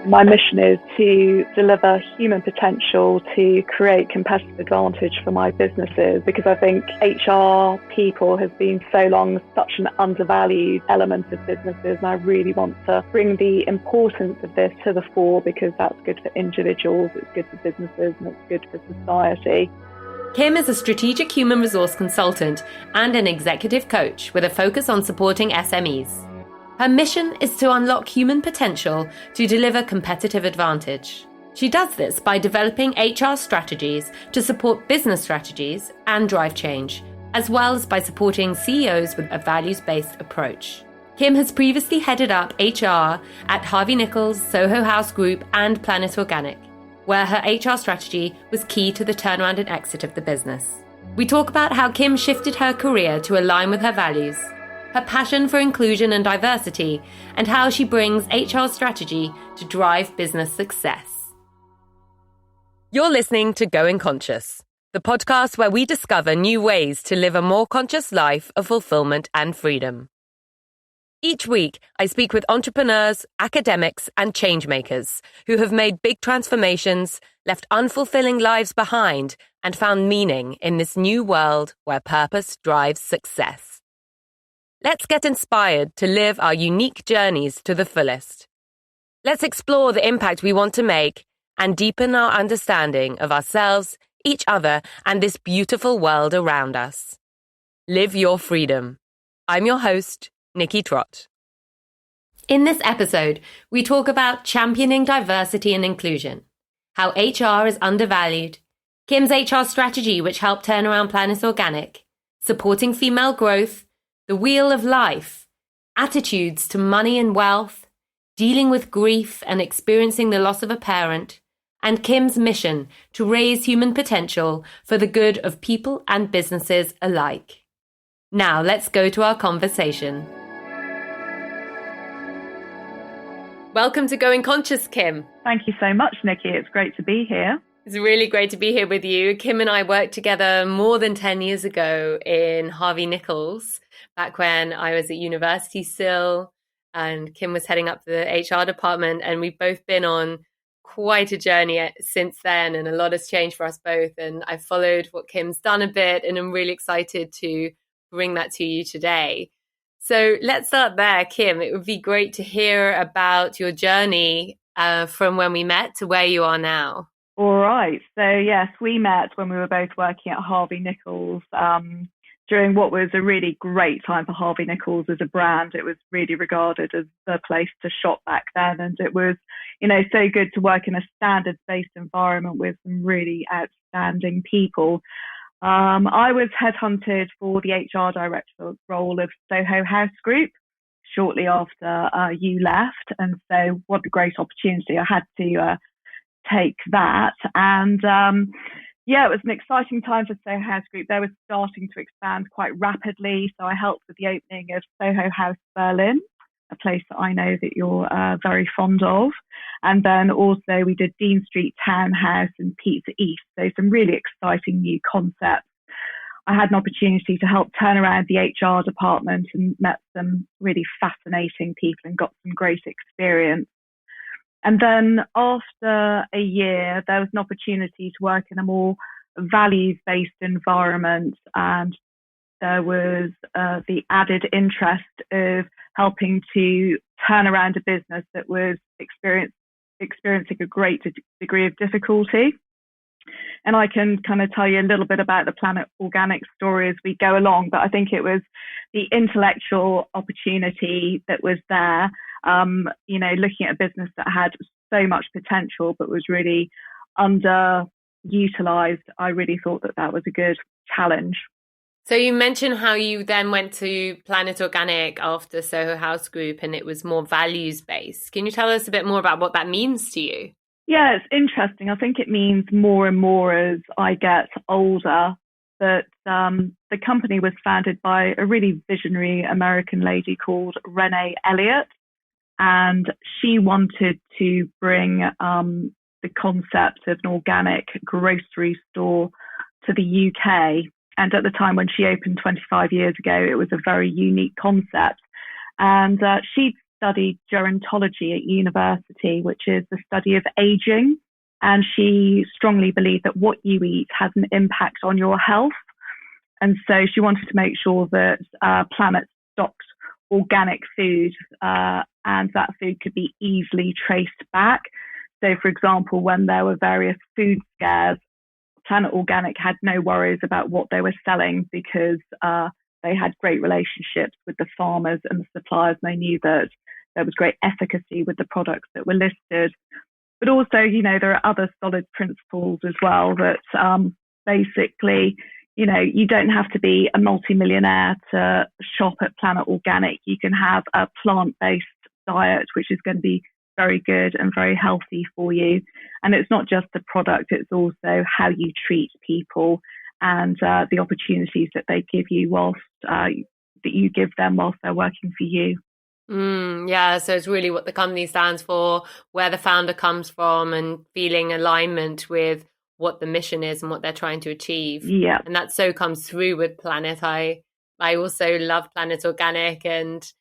My mission is to deliver human potential to create competitive advantage for my businesses, because I think HR people has been so long such an undervalued element of businesses, and I really want to bring the importance of this to the fore, because that's good for individuals, it's good for businesses, and it's good for society. Kim is a strategic human resource consultant and an executive coach with a focus on supporting SMEs. Her mission is to unlock human potential to deliver competitive advantage. She does this by developing HR strategies to support business strategies and drive change, as well as by supporting CEOs with a values-based approach. Kim has previously headed up HR at Harvey Nichols, Soho House Group, and Planet Organic, where her HR strategy was key to the turnaround and exit of the business. We talk about how Kim shifted her career to align with her values, her passion for inclusion and diversity, and how she brings HR strategy to drive business success. You're listening to Going Conscious, the podcast where we discover new ways to live a more conscious life of fulfillment and freedom. Each week, I speak with entrepreneurs, academics, and changemakers who have made big transformations, left unfulfilling lives behind, and found meaning in this new world where purpose drives success. Let's get inspired to live our unique journeys to the fullest. Let's explore the impact we want to make and deepen our understanding of ourselves, each other, and this beautiful world around us. Live your freedom. I'm your host, Nikki Trott. In this episode, we talk about championing diversity and inclusion, how HR is undervalued, Kim's HR strategy which helped turn around Planet Organic, supporting female growth, the wheel of life, attitudes to money and wealth, dealing with grief and experiencing the loss of a parent, and Kim's mission to raise human potential for the good of people and businesses alike. Now let's go to our conversation. Welcome to Going Conscious, Kim. Thank you so much, Nikki. It's great to be here. It's really great to be here with you. Kim and I worked together more than 10 years ago in Harvey Nichols, back when I was at university still, and Kim was heading up the HR department, and we've both been on quite a journey since then, and a lot has changed for us both, and I've followed what Kim's done a bit, and I'm really excited to bring that to you today. So let's start there, Kim. It would be great to hear about your journey from when we met to where you are now. All right. So, yes, we met when we were both working at Harvey Nichols during what was a really great time for Harvey Nichols as a brand. It was really regarded as the place to shop back then. And it was, so good to work in a standards-based environment with some really outstanding people. I was headhunted for the HR director role of Soho House Group shortly after you left. And so what a great opportunity. I had to take that. And it was an exciting time for Soho House Group. They were starting to expand quite rapidly. So I helped with the opening of Soho House Berlin, a place that I know that you're very fond of. And then also we did Dean Street Townhouse and Pizza East. So some really exciting new concepts. I had an opportunity to help turn around the HR department and met some really fascinating people and got some great experience. And then after a year, there was an opportunity to work in a more values-based environment, and there was the added interest of helping to turn around a business that was experiencing a great degree of difficulty. And I can kind of tell you a little bit about the Planet Organic story as we go along, but I think it was the intellectual opportunity that was there, looking at a business that had so much potential but was really underutilized. I really thought that was a good challenge. So you mentioned how you then went to Planet Organic after Soho House Group, and it was more values-based. Can you tell us a bit more about what that means to you? Yeah, it's interesting. I think it means more and more as I get older that the company was founded by a really visionary American lady called Renee Elliott, and she wanted to bring the concept of an organic grocery store to the UK. And at the time when she opened 25 years ago, it was a very unique concept. And she'd studied gerontology at university, which is the study of aging. And she strongly believed that what you eat has an impact on your health. And so she wanted to make sure that Planet stocked organic food and that food could be easily traced back. So, for example, when there were various food scares, Planet Organic had no worries about what they were selling because they had great relationships with the farmers and the suppliers. And they knew that there was great efficacy with the products that were listed. But also, there are other solid principles as well that basically, you don't have to be a multimillionaire to shop at Planet Organic. You can have a plant-based diet, which is going to be very good and very healthy for you. And it's not just the product, it's also how you treat people and the opportunities that they give you that you give them whilst they're working for you. Yeah, so it's really what the company stands for, where the founder comes from, and feeling alignment with what the mission is and what they're trying to achieve. Yeah. And that so comes through with Planet. I also love Planet Organic, and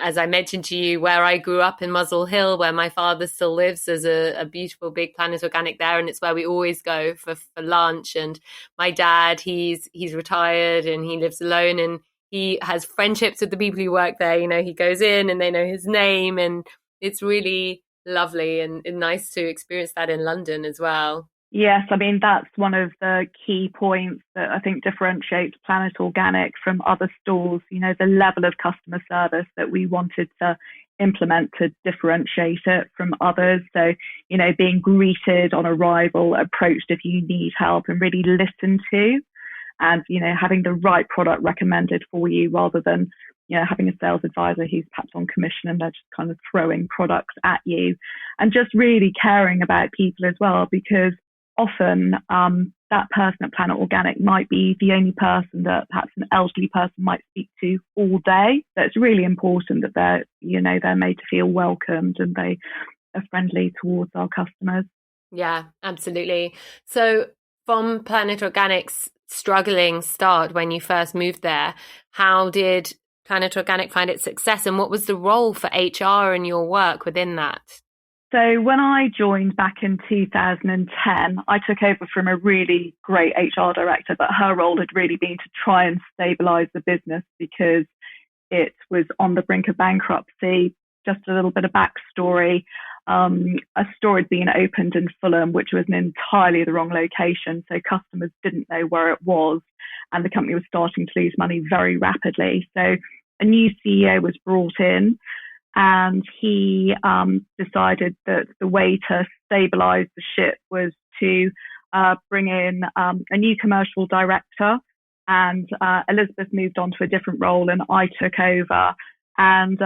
as I mentioned to you, where I grew up in Muswell Hill, where my father still lives, there's a beautiful big Planet Organic there, and it's where we always go for lunch. And my dad, he's retired and he lives alone, and he has friendships with the people who work there. He goes in and they know his name, and it's really lovely and nice to experience that in London as well. Yes, I mean, that's one of the key points that I think differentiates Planet Organic from other stores, the level of customer service that we wanted to implement to differentiate it from others. So, being greeted on arrival, approached if you need help and really listened to, and, having the right product recommended for you rather than, having a sales advisor who's perhaps on commission and they're just kind of throwing products at you, and just really caring about people as well, because often that person at Planet Organic might be the only person that perhaps an elderly person might speak to all day. So it's really important that they're made to feel welcomed and they are friendly towards our customers. Yeah, absolutely. So from Planet Organic's struggling start when you first moved there, how did Planet Organic find its success, and what was the role for HR in your work within that? So when I joined back in 2010, I took over from a really great HR director, but her role had really been to try and stabilize the business because it was on the brink of bankruptcy. Just a little bit of backstory. A store had been opened in Fulham, which was in entirely the wrong location. So customers didn't know where it was, and the company was starting to lose money very rapidly. So a new CEO was brought in, and he decided that the way to stabilize the ship was to bring in a new commercial director. And Elizabeth moved on to a different role, and I took over. And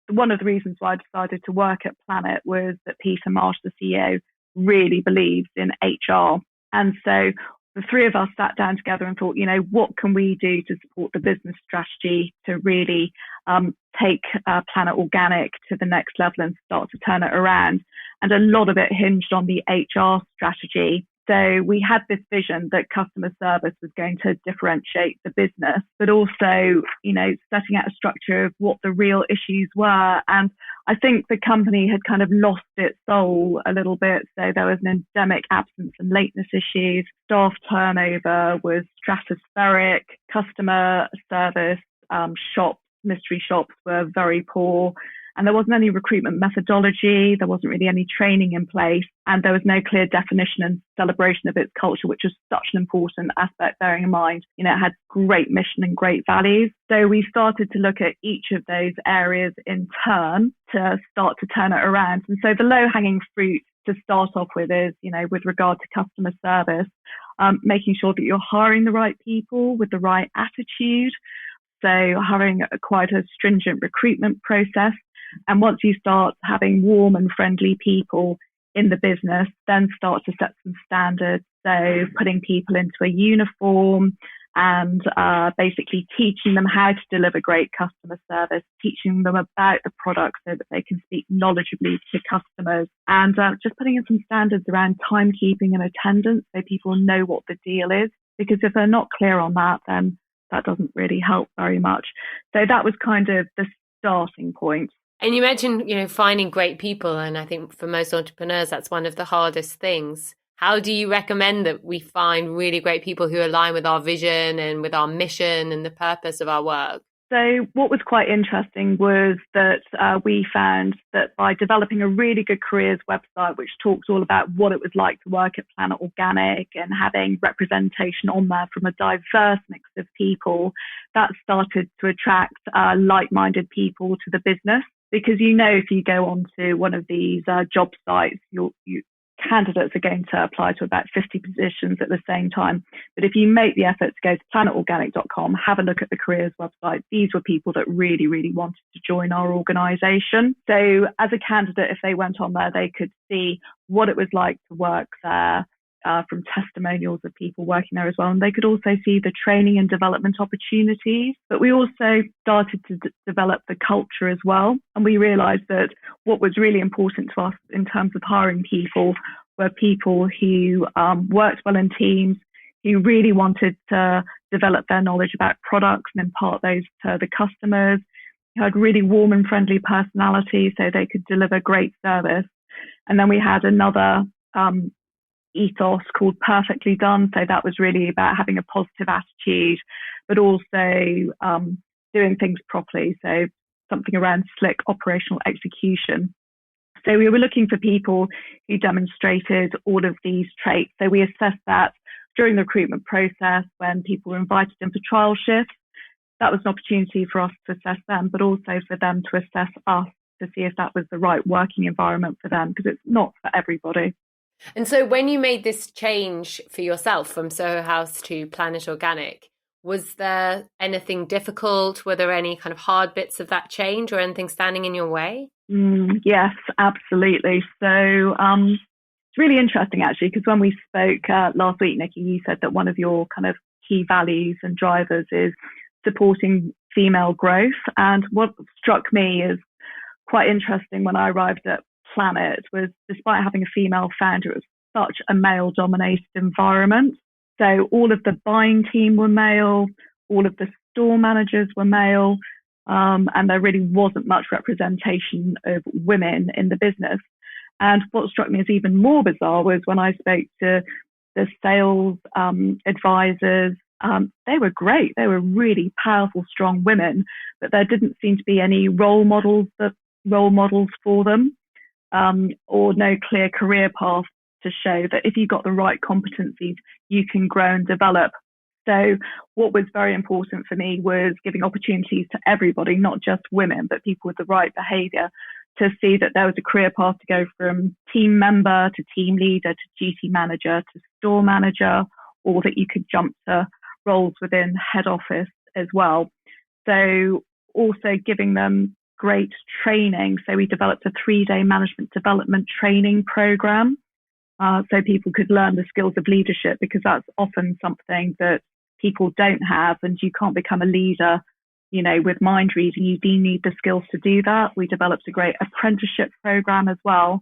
one of the reasons why I decided to work at Planet was that Peter Marsh, the CEO, really believes in HR. And so the three of us sat down together and thought, what can we do to support the business strategy to really take Planet Organic to the next level and start to turn it around. And a lot of it hinged on the HR strategy. So we had this vision that customer service was going to differentiate the business, but also, setting out a structure of what the real issues were. And I think the company had kind of lost its soul a little bit. So there was an endemic absence and lateness issues. Staff turnover was stratospheric. Customer service, mystery shops were very poor. And there wasn't any recruitment methodology. There wasn't really any training in place. And there was no clear definition and celebration of its culture, which was such an important aspect, bearing in mind, it had great mission and great values. So we started to look at each of those areas in turn to start to turn it around. And so the low-hanging fruit to start off with is, with regard to customer service, making sure that you're hiring the right people with the right attitude. So having quite a stringent recruitment process. And once you start having warm and friendly people in the business, then start to set some standards. So putting people into a uniform and basically teaching them how to deliver great customer service, teaching them about the product so that they can speak knowledgeably to customers, and just putting in some standards around timekeeping and attendance so people know what the deal is. Because if they're not clear on that, then that doesn't really help very much. So that was kind of the starting point. And you mentioned, finding great people. And I think for most entrepreneurs, that's one of the hardest things. How do you recommend that we find really great people who align with our vision and with our mission and the purpose of our work? So what was quite interesting was that we found that by developing a really good careers website, which talks all about what it was like to work at Planet Organic and having representation on there from a diverse mix of people, that started to attract like-minded people to the business. Because, if you go onto one of these job sites, candidates are going to apply to about 50 positions at the same time. But if you make the effort to go to planetorganic.com, have a look at the careers website, these were people that really, really wanted to join our organisation. So as a candidate, if they went on there, they could see what it was like to work there, from testimonials of people working there as well. And they could also see the training and development opportunities. But we also started to develop the culture as well. And we realised that what was really important to us in terms of hiring people were people who worked well in teams, who really wanted to develop their knowledge about products and impart those to the customers, who had really warm and friendly personality so they could deliver great service. And then we had another ethos called Perfectly Done. So that was really about having a positive attitude, but also doing things properly. So something around slick operational execution. So we were looking for people who demonstrated all of these traits. So we assessed that during the recruitment process when people were invited in for trial shifts. That was an opportunity for us to assess them, but also for them to assess us to see if that was the right working environment for them, because it's not for everybody. And so when you made this change for yourself from Soho House to Planet Organic, was there anything difficult? Were there any kind of hard bits of that change or anything standing in your way? Yes, absolutely. So it's really interesting, actually, because when we spoke last week, Nikki, you said that one of your kind of key values and drivers is supporting female growth. And what struck me is quite interesting when I arrived at Planet was, despite having a female founder, it was such a male-dominated environment. So all of the buying team were male, all of the store managers were male, and there really wasn't much representation of women in the business. And what struck me as even more bizarre was when I spoke to the sales advisors. They were great. They were really powerful, strong women, but there didn't seem to be any role models for them. Or no clear career path to show that if you've got the right competencies, you can grow and develop. So what was very important for me was giving opportunities to everybody, not just women, but people with the right behaviour, to see that there was a career path to go from team member to team leader to duty manager to store manager, or that you could jump to roles within head office as well. So also giving them great training. So we developed a 3-day management development training program, so people could learn the skills of leadership, because that's often something that people don't have, and you can't become a leader, with mind reading. You do need the skills to do that. We developed a great apprenticeship program as well.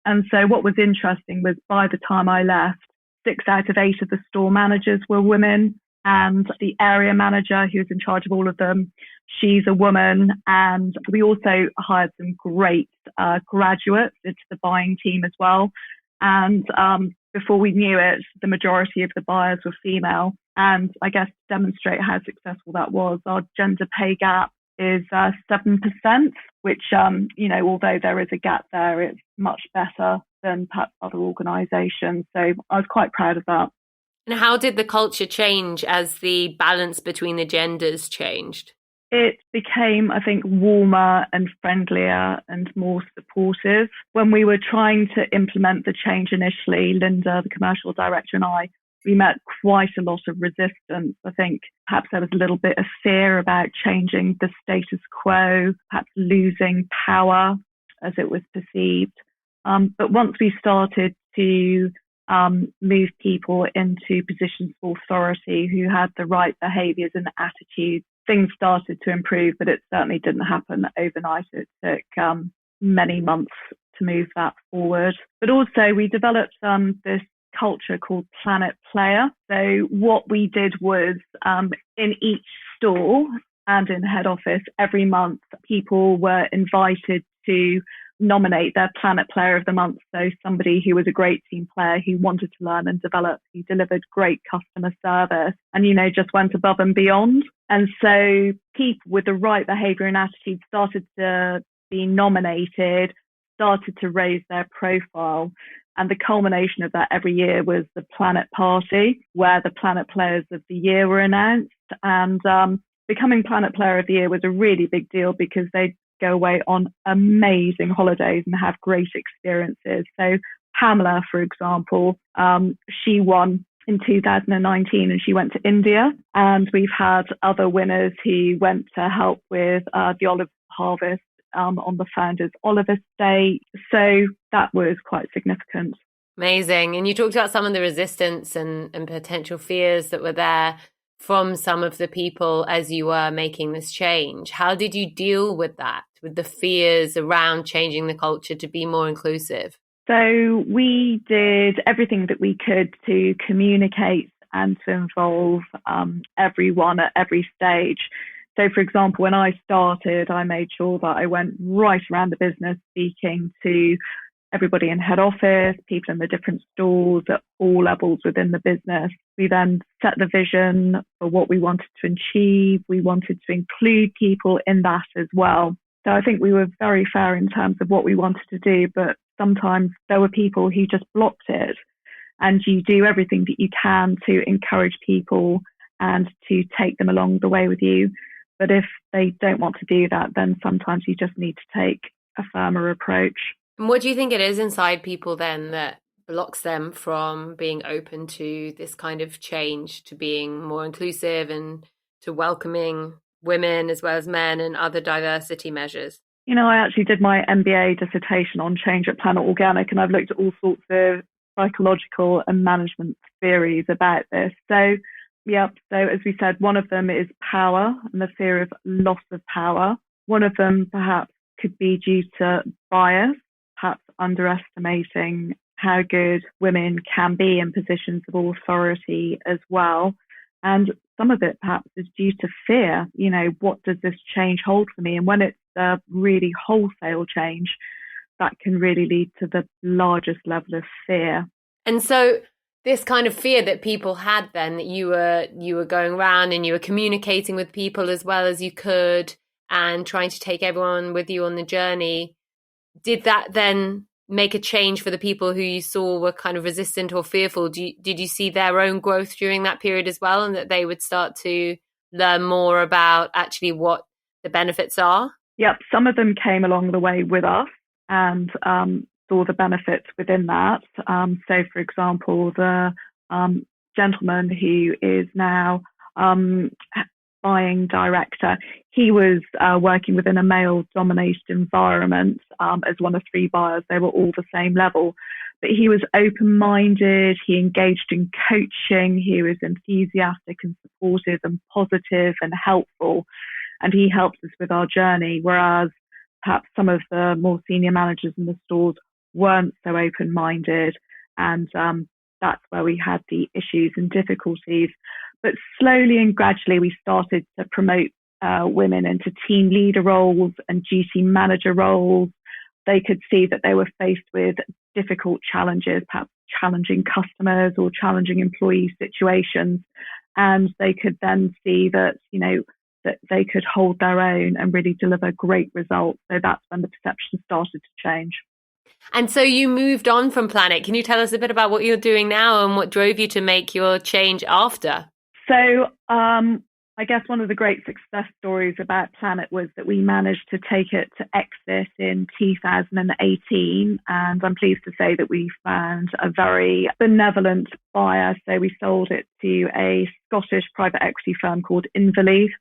And so what was interesting was, by the time I left, 6 out of 8 of the store managers were women, and the area manager who was in charge of all of them, she's a woman. And we also hired some great graduates into the buying team as well. And before we knew it, the majority of the buyers were female. And I guess to demonstrate how successful that was, our gender pay gap is 7%, which, although there is a gap there, it's much better than perhaps other organisations. So I was quite proud of that. And how did the culture change as the balance between the genders changed? It became, I think, warmer and friendlier and more supportive. When we were trying to implement the change initially, Linda, the commercial director, and I, we met quite a lot of resistance. I think perhaps there was a little bit of fear about changing the status quo, perhaps losing power as it was perceived. But once we started to move people into positions of authority who had the right behaviours and attitudes, things started to improve, but it certainly didn't happen overnight. It took many months to move that forward. But also we developed this culture called Planet Player. So what we did was, in each store, and in head office, every month people were invited to nominate their Planet Player of the Month. So somebody who was a great team player, who wanted to learn and develop, who delivered great customer service and, just went above and beyond. And so people with the right behavior and attitude started to be nominated, started to raise their profile. And the culmination of that every year was the Planet Party, where the Planet Players of the Year were announced. And becoming Planet Player of the Year was a really big deal because they'd go away on amazing holidays and have great experiences. So Pamela, for example, she won in 2019 and she went to India. And we've had other winners who went to help with the olive harvest on the founder's olive estate. So that was quite significant. Amazing. And you talked about some of the resistance and potential fears that were there from some of the people as you were making this change. How did you deal with that, with the fears around changing the culture to be more inclusive? So we did everything that we could to communicate and to involve everyone at every stage. So, for example, when I started, I made sure that I went right around the business speaking to everybody in head office, people in the different stores at all levels within the business. We then set the vision for what we wanted to achieve. We wanted to include people in that as well. So I think we were very fair in terms of what we wanted to do, but sometimes there were people who just blocked it. And you do everything that you can to encourage people and to take them along the way with you. But if they don't want to do that, then sometimes you just need to take a firmer approach. And what do you think it is inside people then that blocks them from being open to this kind of change, to being more inclusive and to welcoming women as well as men and other diversity measures? I actually did my MBA dissertation on change at Planet Organic, and I've looked at all sorts of psychological and management theories about this. So as we said, one of them is power and the fear of loss of power. One of them perhaps could be due to bias, perhaps underestimating how good women can be in positions of authority as well. And some of it perhaps is due to fear. What does this change hold for me? And when it's a really wholesale change, that can really lead to the largest level of fear. And so this kind of fear that people had then, that you were going around and you were communicating with people as well as you could and trying to take everyone with you on the journey, did that then make a change for the people who you saw were kind of resistant or fearful? Did you see their own growth during that period as well, and that they would start to learn more about actually what the benefits are? Yep, some of them came along the way with us and saw the benefits within that. So, for example, the gentleman who is now buying director, he was working within a male-dominated environment as one of 3 buyers. They were all the same level, but he was open-minded. He engaged in coaching. He was enthusiastic and supportive and positive and helpful, and he helped us with our journey, whereas perhaps some of the more senior managers in the stores weren't so open-minded, and that's where we had the issues and difficulties. But slowly and gradually, we started to promote women into team leader roles and duty manager roles. They could see that they were faced with difficult challenges, perhaps challenging customers or challenging employee situations. And they could then see that, that they could hold their own and really deliver great results. So that's when the perception started to change. And so you moved on from Planet. Can you tell us a bit about what you're doing now and what drove you to make your change after? So I guess one of the great success stories about Planet was that we managed to take it to exit in 2018. And I'm pleased to say that we found a very benevolent buyer. So we sold it to a Scottish private equity firm called Invalid,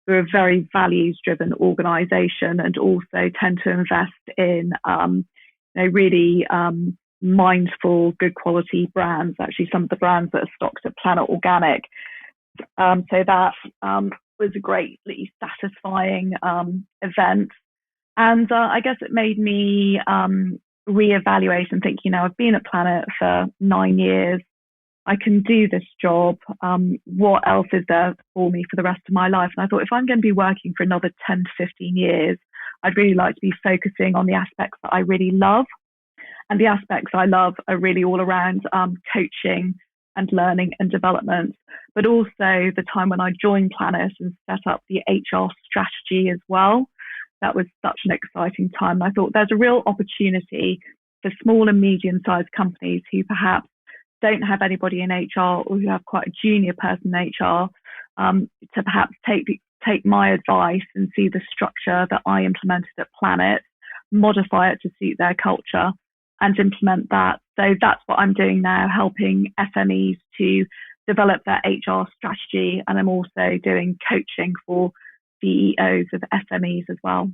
who are a very values-driven organisation and also tend to invest in really mindful, good quality brands, actually some of the brands that are stocked at Planet Organic. So that was a greatly satisfying event. And I guess it made me reevaluate and think, I've been at Planet for 9 years. I can do this job. What else is there for me for the rest of my life? And I thought, if I'm going to be working for another 10 to 15 years, I'd really like to be focusing on the aspects that I really love. And the aspects I love are really all around coaching and learning and development, but also the time when I joined Planet and set up the HR strategy as well. That was such an exciting time. I thought there's a real opportunity for small and medium-sized companies who perhaps don't have anybody in HR or who have quite a junior person in HR to perhaps take my advice and see the structure that I implemented at Planet, modify it to suit their culture and implement that. So that's what I'm doing now, helping SMEs to develop their HR strategy. And I'm also doing coaching for CEOs of SMEs as well.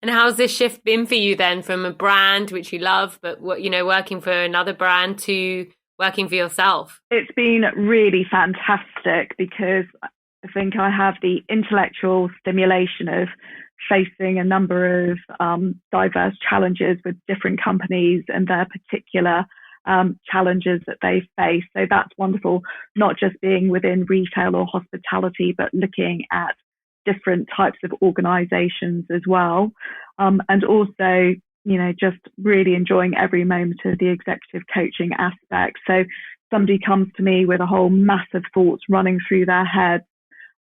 And how's this shift been for you then, from a brand which you love, but working for another brand to working for yourself? It's been really fantastic because I think I have the intellectual stimulation of facing a number of diverse challenges with different companies and their particular challenges that they face. So that's wonderful, not just being within retail or hospitality, but looking at different types of organizations as well. And also, just really enjoying every moment of the executive coaching aspect. So somebody comes to me with a whole mass of thoughts running through their heads,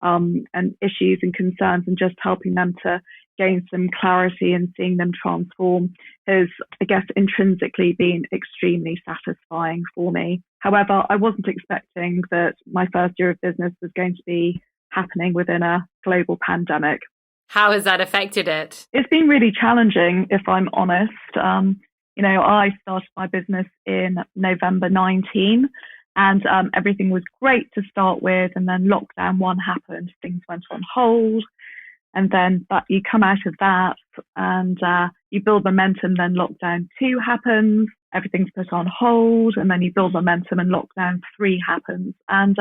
and issues and concerns, and just helping them to gain some clarity and seeing them transform has, I guess, intrinsically been extremely satisfying for me. However, I wasn't expecting that my first year of business was going to be happening within a global pandemic. How has that affected it? It's been really challenging, if I'm honest. I started my business in November 19. And everything was great to start with. And then lockdown 1 happened. Things went on hold. And then you come out of that and you build momentum. Then lockdown 2 happens. Everything's put on hold. And then you build momentum and lockdown 3 happens. And,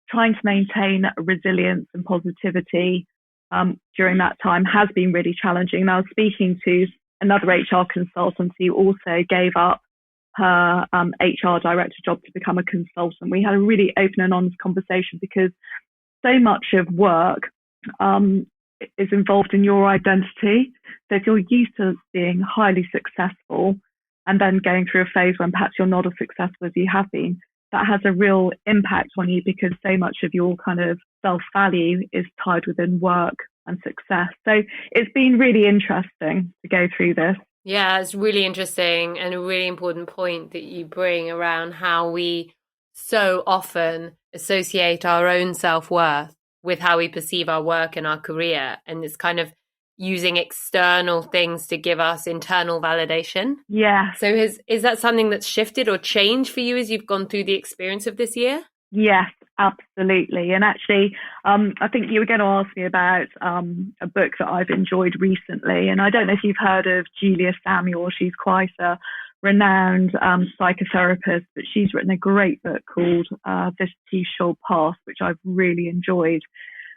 trying to maintain resilience and positivity during that time has been really challenging. And I was speaking to another HR consultant who also gave up her HR director job to become a consultant. We had a really open and honest conversation because so much of work is involved in your identity. So if you're used to being highly successful and then going through a phase when perhaps you're not as successful as you have been, that has a real impact on you because so much of your kind of self-value is tied within work and success. So it's been really interesting to go through this. Yeah, it's really interesting and a really important point that you bring around how we so often associate our own self-worth with how we perceive our work and our career. And it's kind of using external things to give us internal validation. Yeah. So is that something that's shifted or changed for you as you've gone through the experience of this year? Yes, absolutely. And actually, I think you were going to ask me about a book that I've enjoyed recently. And I don't know if you've heard of Julia Samuel. She's quite a renowned psychotherapist, but she's written a great book called This Too Shall Pass, which I've really enjoyed.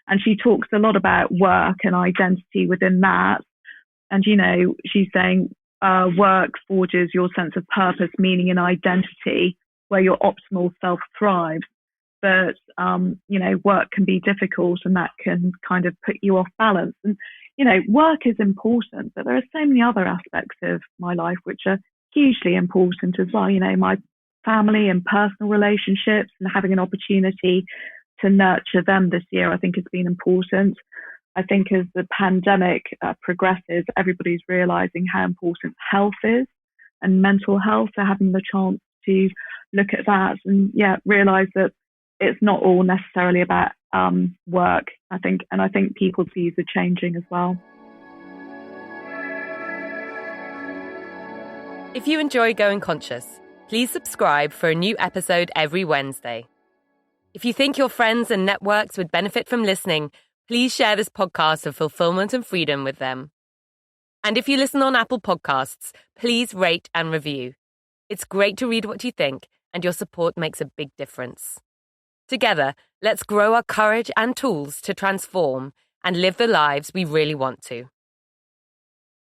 And she talks a lot about work and identity within that. And, she's saying work forges your sense of purpose, meaning, and identity, where your optimal self thrives. But, work can be difficult and that can kind of put you off balance. And, work is important, but there are so many other aspects of my life which are hugely important as well. My family and personal relationships, and having an opportunity to nurture them this year, I think has been important. I think as the pandemic progresses, everybody's realizing how important health is and mental health. So having the chance to look at that and realize that it's not all necessarily about work, I think people's views are changing as well. If you enjoy Going Conscious, please subscribe for a new episode every Wednesday. If you think your friends and networks would benefit from listening, please share this podcast of fulfillment and freedom with them. And if you listen on Apple Podcasts, please rate and review. It's great to read what you think, and your support makes a big difference. Together, let's grow our courage and tools to transform and live the lives we really want to.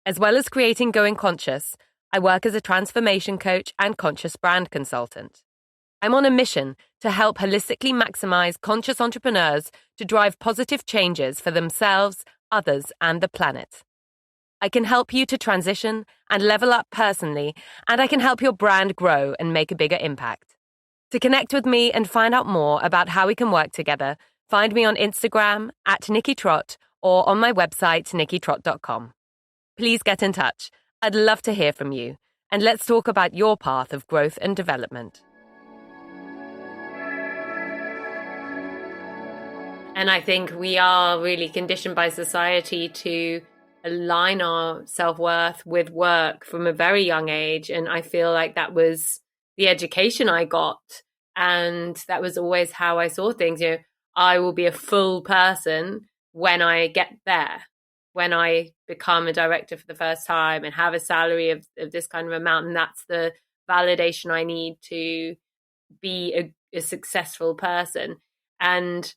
As well as creating Going Conscious, I work as a transformation coach and conscious brand consultant. I'm on a mission to help holistically maximize conscious entrepreneurs to drive positive changes for themselves, others, and the planet. I can help you to transition and level up personally, and I can help your brand grow and make a bigger impact. To connect with me and find out more about how we can work together, find me on Instagram at Nikki Trott or on my website, nikkitrott.com. Please get in touch. I'd love to hear from you, and let's talk about your path of growth and development. And I think we are really conditioned by society to align our self-worth with work from a very young age. And I feel like that was the education I got. And that was always how I saw things. I will be a full person when I get there, when I become a director for the first time and have a salary of this kind of amount. And that's the validation I need to be a successful person. And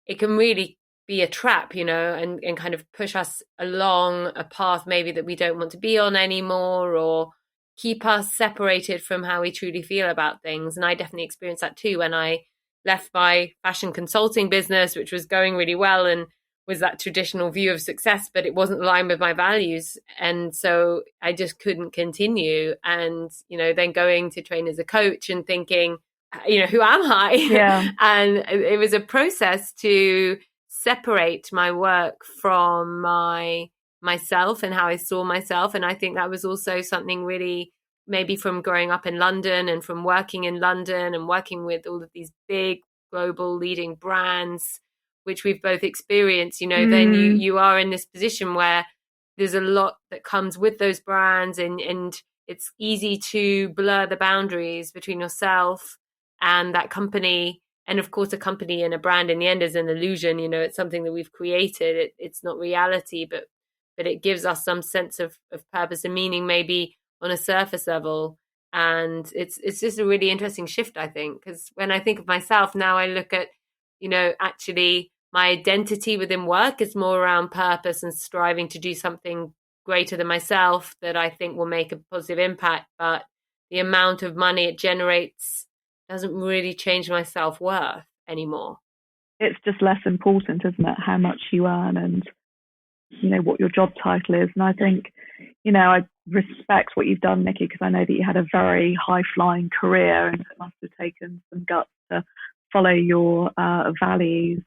it can really be a trap, and kind of push us along a path maybe that we don't want to be on anymore, or keep us separated from how we truly feel about things. And I definitely experienced that too when I left my fashion consulting business, which was going really well and was that traditional view of success, but it wasn't aligned with my values. And so I just couldn't continue. And, then going to train as a coach and thinking, who am I? Yeah. And it was a process to separate my work from myself and how I saw myself. And I think that was also something really maybe from growing up in London and from working in London and working with all of these big global leading brands, which we've both experienced, then you are in this position where there's a lot that comes with those brands, and it's easy to blur the boundaries between yourself and that company. And of course, a company and a brand in the end is an illusion. It's something that we've created. It's not reality, but it gives us some sense of purpose and meaning, maybe on a surface level. And it's just a really interesting shift, I think, because when I think of myself now, I look at, actually my identity within work is more around purpose and striving to do something greater than myself that I think will make a positive impact. But the amount of money it generates doesn't really change my self-worth anymore. It's just less important, isn't it, how much you earn and, what your job title is. And I think, I respect what you've done, Nikki, because I know that you had a very high-flying career and it must have taken some guts to follow your values.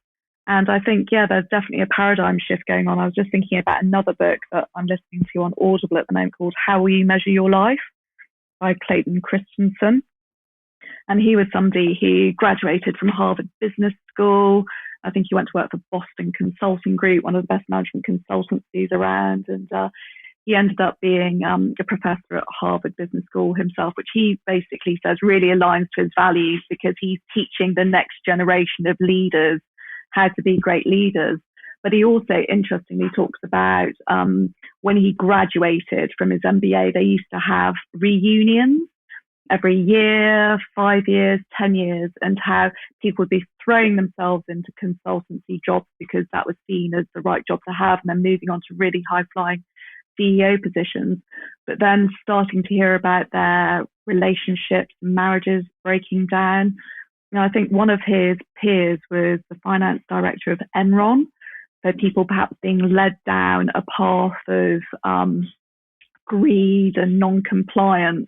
And I think, there's definitely a paradigm shift going on. I was just thinking about another book that I'm listening to on Audible at the moment called How Will You Measure Your Life by Clayton Christensen. And he was somebody who graduated from Harvard Business School. I think he went to work for Boston Consulting Group, one of the best management consultancies around. And he ended up being a professor at Harvard Business School himself, which he basically says really aligns to his values because he's teaching the next generation of leaders how to be great leaders. But he also, interestingly, talks about when he graduated from his MBA, they used to have reunions every year, 5 years, 10 years, and how people would be throwing themselves into consultancy jobs because that was seen as the right job to have, and then moving on to really high-flying CEO positions, but then starting to hear about their relationships and marriages breaking down. I think one of his peers was the finance director of Enron, so people perhaps being led down a path of greed and non-compliance,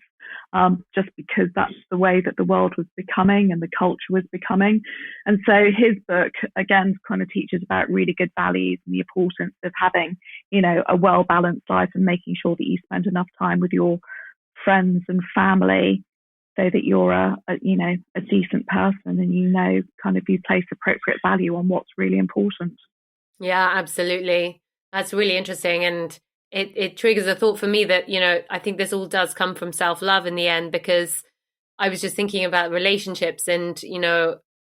just because that's the way that the world was becoming and the culture was becoming. And so his book, again, kind of teaches about really good values and the importance of having, a well-balanced life and making sure that you spend enough time with your friends and family so that you're a decent person and kind of you place appropriate value on what's really important. Yeah, absolutely. That's really interesting. And it triggers a thought for me that, I think this all does come from self-love in the end, because I was just thinking about relationships and,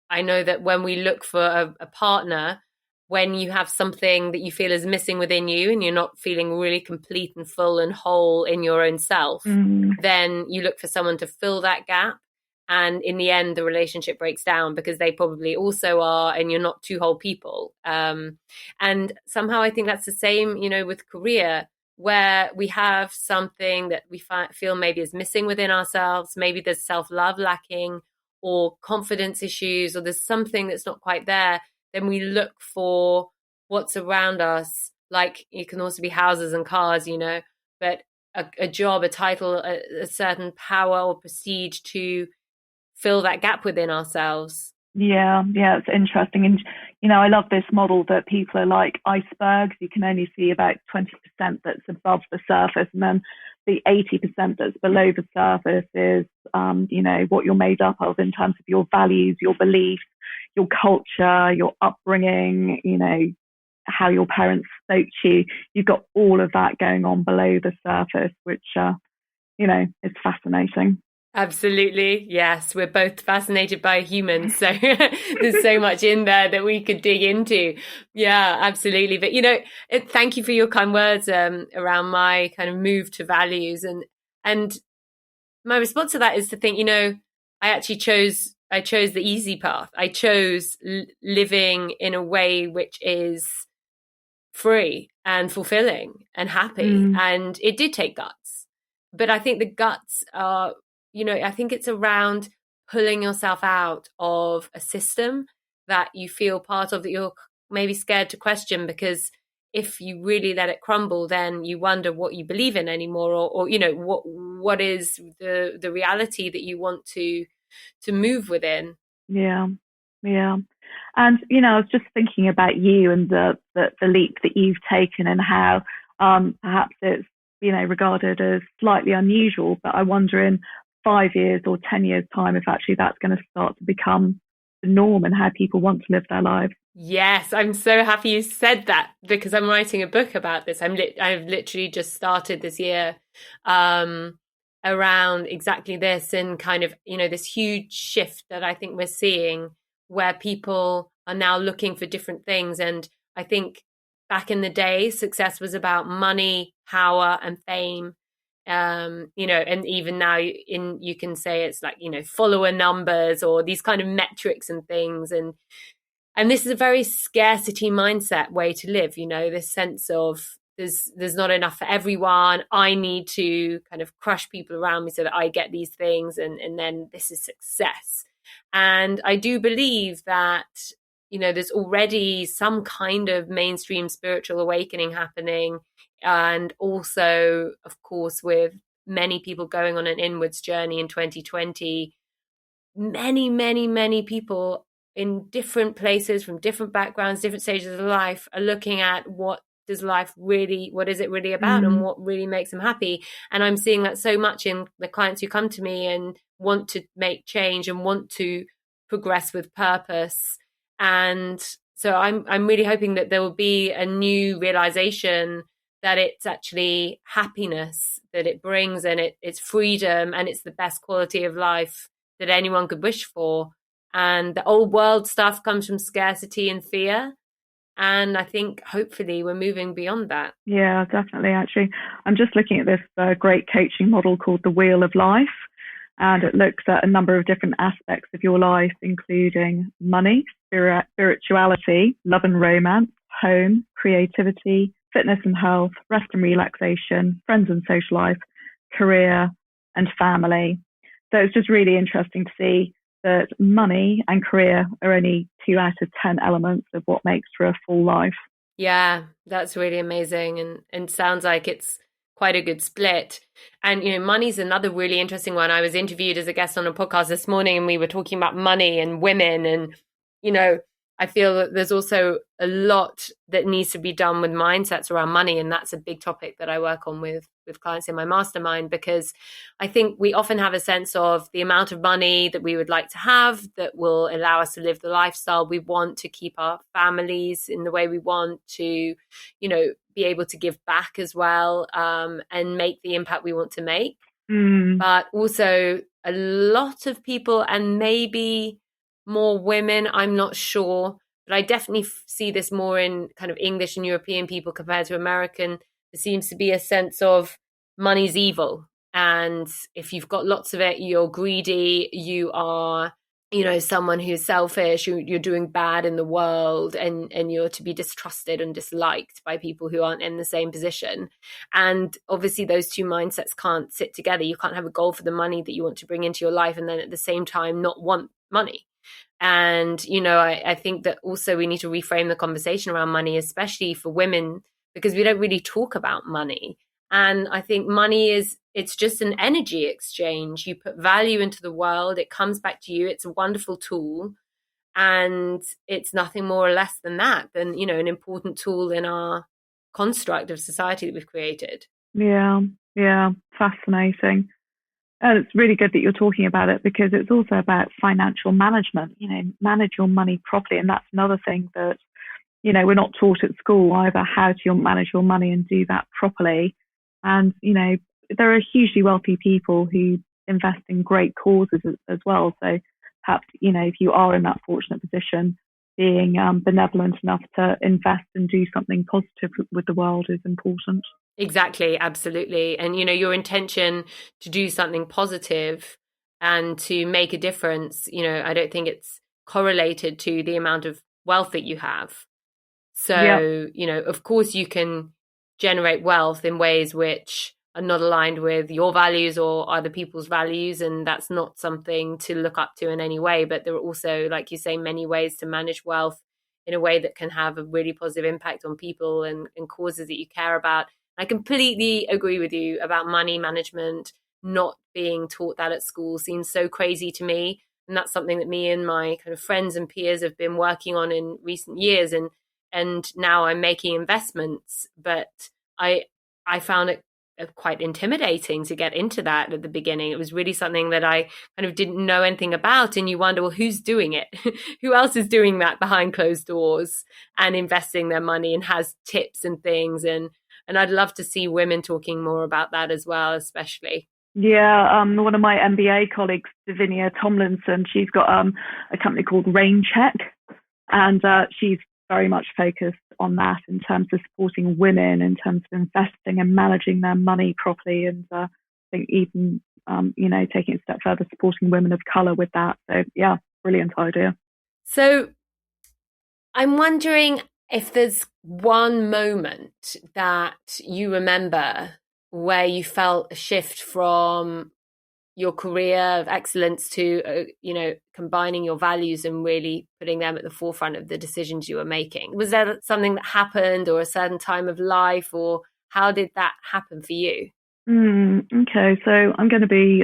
I know that when we look for a partner, when you have something that you feel is missing within you and you're not feeling really complete and full and whole in your own self, then you look for someone to fill that gap. And in the end, the relationship breaks down because they probably also are, and you're not two whole people. And somehow I think that's the same, with career, where we have something that we feel maybe is missing within ourselves. Maybe there's self-love lacking, or confidence issues, or there's something that's not quite there, then we look for what's around us. Like, it can also be houses and cars, but a job, a title, a certain power or prestige to fill that gap within ourselves. Yeah, it's interesting. And, I love this model that people are like icebergs. You can only see about 20% that's above the surface. And then the 80% that's below the surface is, what you're made up of in terms of your values, your beliefs, your culture, your upbringing, how your parents spoke to you. You've got all of that going on below the surface, which, is fascinating. Absolutely. Yes. We're both fascinated by humans. So there's so much in there that we could dig into. Yeah, absolutely. But, thank you for your kind words around my kind of move to values. And my response to that is to think, I chose the easy path. I chose living in a way which is free and fulfilling and happy. And it did take guts. But I think the guts are, I think it's around pulling yourself out of a system that you feel part of, that you're maybe scared to question, because if you really let it crumble, then you wonder what you believe in anymore, or what is the reality that you want to move within. Yeah. And, I was just thinking about you and the leap that you've taken, and how perhaps it's, regarded as slightly unusual, but I wonder in 5 years or 10 years time if actually that's going to start to become the norm and how people want to live their lives. Yes, I'm so happy you said that, because I'm writing a book about this. I've literally just started this year around exactly this, and kind of, this huge shift that I think we're seeing, where people are now looking for different things. And I think back in the day, success was about money, power, and fame. And even now you can say it's like, follower numbers or these kind of metrics and things. And this is a very scarcity mindset way to live, this sense of there's not enough for everyone. I need to kind of crush people around me so that I get these things, and then this is success. And I do believe that, there's already some kind of mainstream spiritual awakening happening. And also, of course, with many people going on an inwards journey in 2020, many, many, many people in different places, from different backgrounds, different stages of life, are looking at what is it really about, and what really makes them happy. And I'm seeing that so much in the clients who come to me and want to make change and want to progress with purpose. And so I'm really hoping that there will be a new realization that it's actually happiness that it brings, and it's freedom, and it's the best quality of life that anyone could wish for. And the old world stuff comes from scarcity and fear. And I think hopefully we're moving beyond that. Yeah, definitely. Actually, I'm just looking at this great coaching model called the Wheel of Life. And it looks at a number of different aspects of your life, including money, spirituality, love and romance, home, creativity, fitness and health, rest and relaxation, friends and social life, career, and family. So it's just really interesting to see that money and career are only 2 out of 10 elements of what makes for a full life. Yeah, that's really amazing. And sounds like it's quite a good split. And, money's another really interesting one. I was interviewed as a guest on a podcast this morning, and we were talking about money and women. And, I feel that there's also a lot that needs to be done with mindsets around money. And that's a big topic that I work on with clients in my mastermind, because I think we often have a sense of the amount of money that we would like to have that will allow us to live the lifestyle we want, to keep our families in the way we want, to, be able to give back as well, and make the impact we want to make. But also a lot of people, and maybe more women, I'm not sure, but I definitely see this more in kind of English and European people compared to American. There seems to be a sense of money's evil. And if you've got lots of it, you're greedy, you are someone who's selfish, you're doing bad in the world, and you're to be distrusted and disliked by people who aren't in the same position. And obviously those two mindsets can't sit together. You can't have a goal for the money that you want to bring into your life and then at the same time not want money. And, I think that also we need to reframe the conversation around money, especially for women, because we don't really talk about money. And I think it's just an energy exchange. You put value into the world, it comes back to you. It's a wonderful tool. And it's nothing more or less than an important tool in our construct of society that we've created. Yeah, fascinating. And it's really good that you're talking about it, because it's also about financial management, manage your money properly. And that's another thing that, we're not taught at school either, how to manage your money and do that properly. And, there are hugely wealthy people who invest in great causes as well. So perhaps, if you are in that fortunate position, being benevolent enough to invest and do something positive with the world is important. Exactly, absolutely. And, your intention to do something positive and to make a difference, I don't think it's correlated to the amount of wealth that you have. So, of course you can generate wealth in ways which are not aligned with your values or other people's values. And that's not something to look up to in any way. But there are also, like you say, many ways to manage wealth in a way that can have a really positive impact on people and causes that you care about. I completely agree with you about money management. Not being taught that at school seems so crazy to me. And that's something that me and my kind of friends and peers have been working on in recent years. And now I'm making investments, but I found it quite intimidating to get into that at the beginning. It was really something that I kind of didn't know anything about. And you wonder, well, who's doing it? Who else is doing that behind closed doors and investing their money and has tips and things? And I'd love to see women talking more about that as well, especially. Yeah, one of my MBA colleagues, Davinia Tomlinson, she's got a company called Rain Check, and she's very much focused on that in terms of supporting women, in terms of investing and managing their money properly, and I think even taking it a step further, supporting women of colour with that. So yeah, brilliant idea. So I'm wondering if there's one moment that you remember where you felt a shift from your career of excellence to, combining your values and really putting them at the forefront of the decisions you were making. Was there something that happened or a certain time of life, or how did that happen for you? Okay, so I'm going to be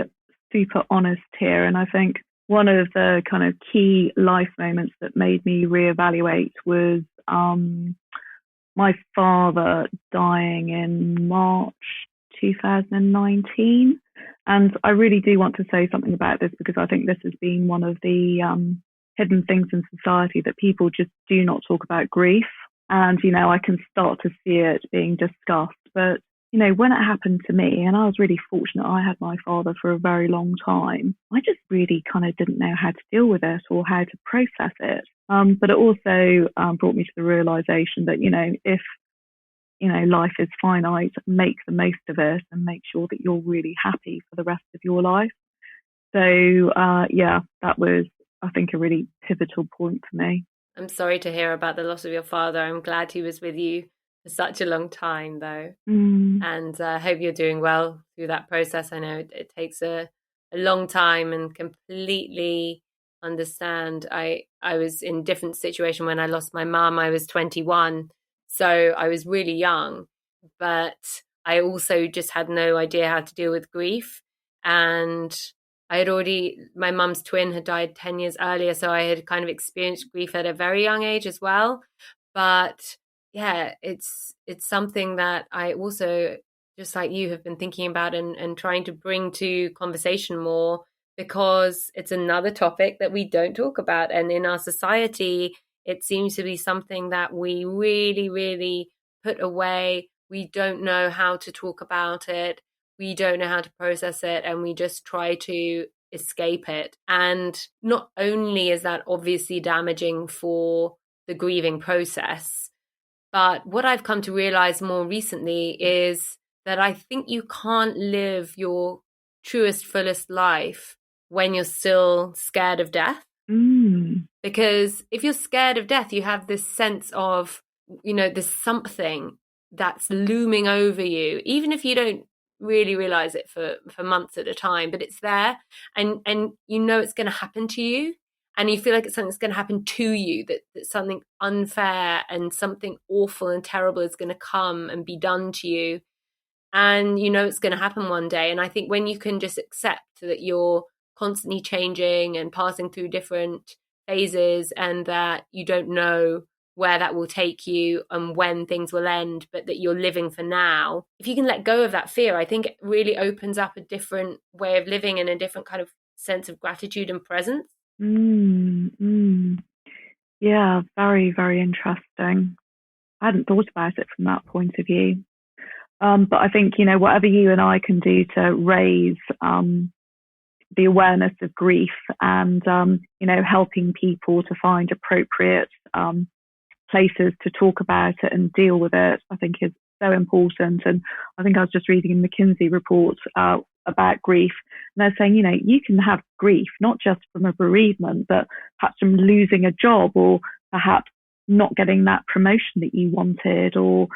super honest here. And I think one of the kind of key life moments that made me reevaluate was my father dying in March 2019. And I really do want to say something about this, because I think this has been one of the hidden things in society that people just do not talk about grief. And, I can start to see it being discussed. But, when it happened to me, and I was really fortunate, I had my father for a very long time, I just really kind of didn't know how to deal with it or how to process it. But it also brought me to the realization that, if life is finite, make the most of it and make sure that you're really happy for the rest of your life. So, that was, I think, a really pivotal point for me. I'm sorry to hear about the loss of your father. I'm glad he was with you for such a long time, though. And I hope you're doing well through that process. I know it takes a long time, and completely understand. I was in a different situation when I lost my mum. I was 21. So I was really young, but I also just had no idea how to deal with grief. And my mum's twin had died 10 years earlier. So I had kind of experienced grief at a very young age as well. But yeah, it's something that I also, just like you, have been thinking about and trying to bring to conversation more, because it's another topic that we don't talk about. And in our society, it seems to be something that we really, really put away. We don't know how to talk about it. We don't know how to process it, and we just try to escape it. And not only is that obviously damaging for the grieving process, but what I've come to realize more recently is that I think you can't live your truest, fullest life when you're still scared of death. Because if you're scared of death, you have this sense of, there's something that's looming over you, even if you don't really realize it for months at a time, but it's there, and it's going to happen to you, and you feel like it's something that's going to happen to you, that something unfair and something awful and terrible is going to come and be done to you, and it's going to happen one day. And I think when you can just accept that you're constantly changing and passing through different phases, and that you don't know where that will take you and when things will end, but that you're living for now. If you can let go of that fear, I think it really opens up a different way of living and a different kind of sense of gratitude and presence. Yeah, very, very interesting. I hadn't thought about it from that point of view. But I think, whatever you and I can do to raise the awareness of grief and, helping people to find appropriate places to talk about it and deal with it, I think is so important. And I think I was just reading a McKinsey report about grief, and they're saying, you can have grief not just from a bereavement, but perhaps from losing a job, or perhaps not getting that promotion that you wanted, or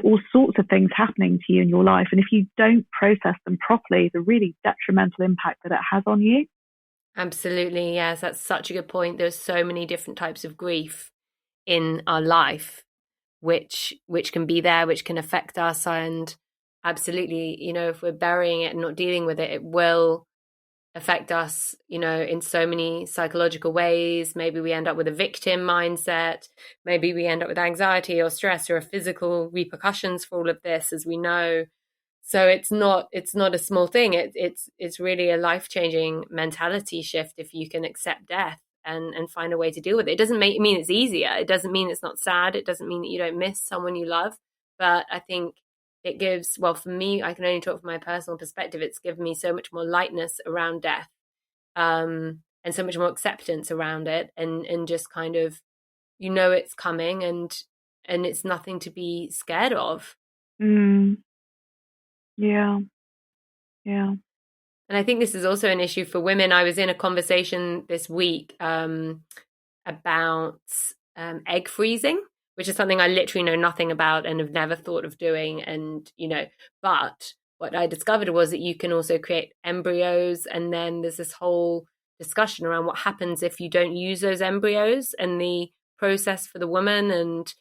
all sorts of things happening to you in your life. And if you don't process them properly, the really detrimental impact that it has on you. Absolutely, yes, that's such a good point. There's so many different types of grief in our life, which can be there, which can affect us. And absolutely, if we're burying it and not dealing with it, it will affect us, in so many psychological ways. Maybe we end up with a victim mindset. Maybe we end up with anxiety or stress or physical repercussions for all of this, as we know. So it's not a small thing. It's really a life-changing mentality shift if you can accept death and find a way to deal with it. It doesn't mean it's easier. It doesn't mean it's not sad. It doesn't mean that you don't miss someone you love. But I think it gives, well, for me, I can only talk from my personal perspective, it's given me so much more lightness around death, and so much more acceptance around it, and just kind of, it's coming, and it's nothing to be scared of. Yeah. And I think this is also an issue for women. I was in a conversation this week about egg freezing, which is something I literally know nothing about and have never thought of doing. And, but what I discovered was that you can also create embryos. And then there's this whole discussion around what happens if you don't use those embryos, and the process for the woman, and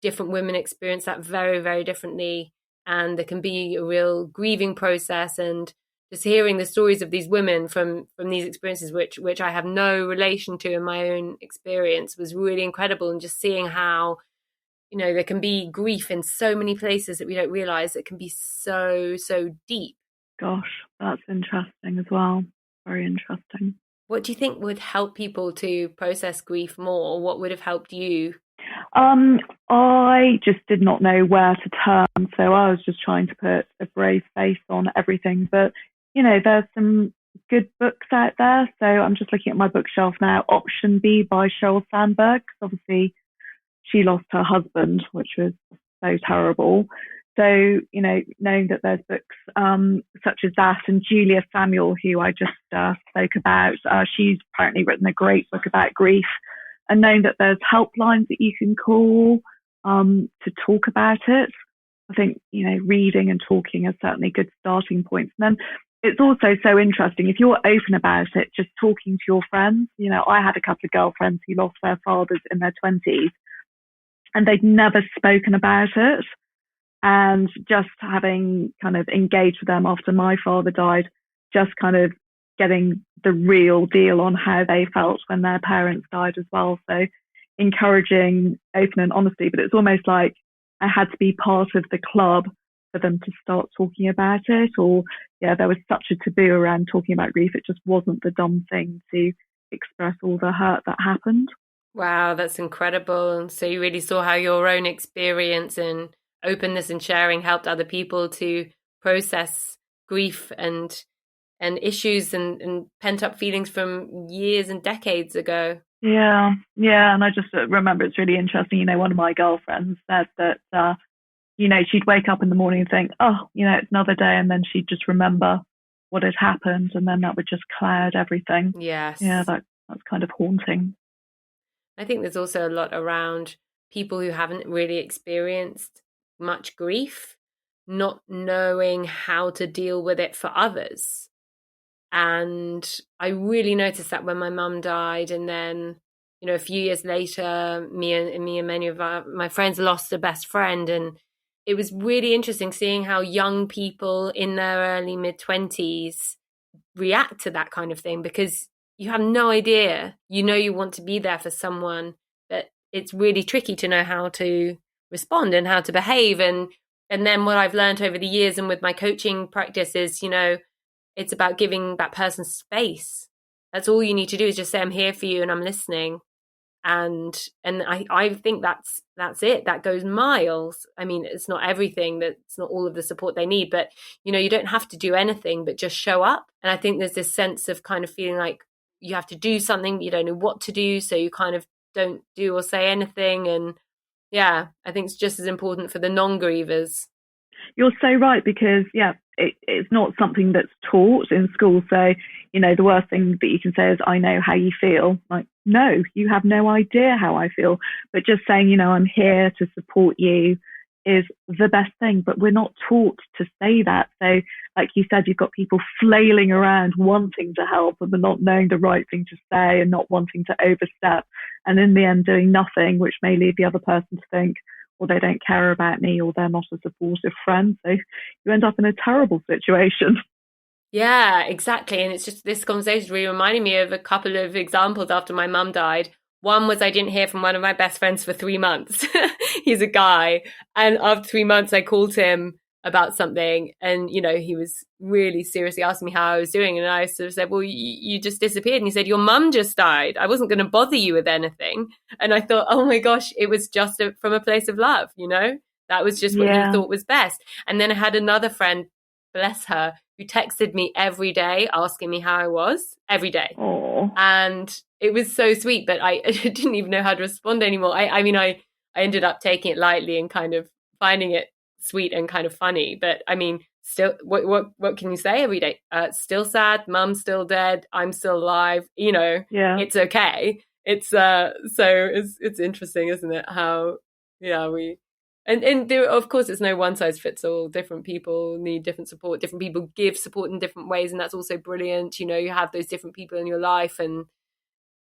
different women experience that very, very differently. And there can be a real grieving process, and just hearing the stories of these women from these experiences, which I have no relation to in my own experience, was really incredible. And just seeing how, there can be grief in so many places that we don't realize. It can be so, so deep. Gosh, that's interesting as well. Very interesting. What do you think would help people to process grief more? What would have helped you? I just did not know where to turn, so I was just trying to put a brave face on everything. But there's some good books out there. So I'm just looking at my bookshelf now. Option B by Sheryl Sandberg. Obviously, she lost her husband, which was so terrible. So knowing that there's books such as that, and Julia Samuel, who I just spoke about, she's apparently written a great book about grief. And knowing that there's helplines that you can call to talk about it. I think, reading and talking are certainly good starting points. And then it's also so interesting, if you're open about it, just talking to your friends. I had a couple of girlfriends who lost their fathers in their 20s, and they'd never spoken about it. And just having kind of engaged with them after my father died, just kind of getting the real deal on how they felt when their parents died as well. So encouraging open and honesty, but it's almost like I had to be part of the club for them to start talking about it. Or there was such a taboo around talking about grief. It just wasn't the dumb thing to express all the hurt that happened. Wow, that's incredible. So you really saw how your own experience and openness and sharing helped other people to process grief and issues and pent-up feelings from years and decades ago. Yeah. And I just remember it's really interesting. One of my girlfriends said that, she'd wake up in the morning and think, oh, it's another day. And then she'd just remember what had happened. And then that would just cloud everything. Yes. Yeah, that That's kind of haunting. I think there's also a lot around people who haven't really experienced much grief, not knowing how to deal with it for others. And I really noticed that when my mum died, and then, a few years later, me and many of my friends lost a best friend, and it was really interesting seeing how young people in their early mid-20s react to that kind of thing, because you have no idea. You want to be there for someone, but it's really tricky to know how to respond and how to behave. And then what I've learned over the years and with my coaching practice is, it's about giving that person space. That's all you need to do, is just say, I'm here for you and I'm listening. And I think that's it. That goes miles. I mean, it's not everything, that's not all of the support they need, but you don't have to do anything but just show up. And I think there's this sense of kind of feeling like you have to do something, but you don't know what to do, so you kind of don't do or say anything. And yeah, I think it's just as important for the non-grievers. You're so right, because it's not something that's taught in school. So, the worst thing that you can say is, I know how you feel. Like, no, you have no idea how I feel. But just saying, I'm here to support you is the best thing. But we're not taught to say that. So, like you said, you've got people flailing around wanting to help, but not knowing the right thing to say and not wanting to overstep. And in the end, doing nothing, which may lead the other person to think, or they don't care about me, or they're not a supportive friend. So you end up in a terrible situation. Yeah, exactly. And it's just, this conversation really reminded me of a couple of examples after my mum died. One was, I didn't hear from one of my best friends for 3 months. He's a guy. And after 3 months, I called him about something, and he was really seriously asking me how I was doing, and I sort of said, well, you just disappeared. And he said, your mum just died. I wasn't going to bother you with anything. And I thought, oh my gosh, it was just from a place of love. That was just what he thought was best. And then I had another friend, bless her, who texted me every day asking me how I was, every day. Aww. And it was so sweet, but I didn't even know how to respond anymore. I mean, I ended up taking it lightly and kind of finding it sweet and kind of funny. But I mean, still, what can you say every day? Still sad, mum's still dead, I'm still alive. It's okay. It's so it's interesting, isn't it? How we and there, of course, it's no one size fits all. Different people need different support. Different people give support in different ways, and that's also brilliant. You have those different people in your life, and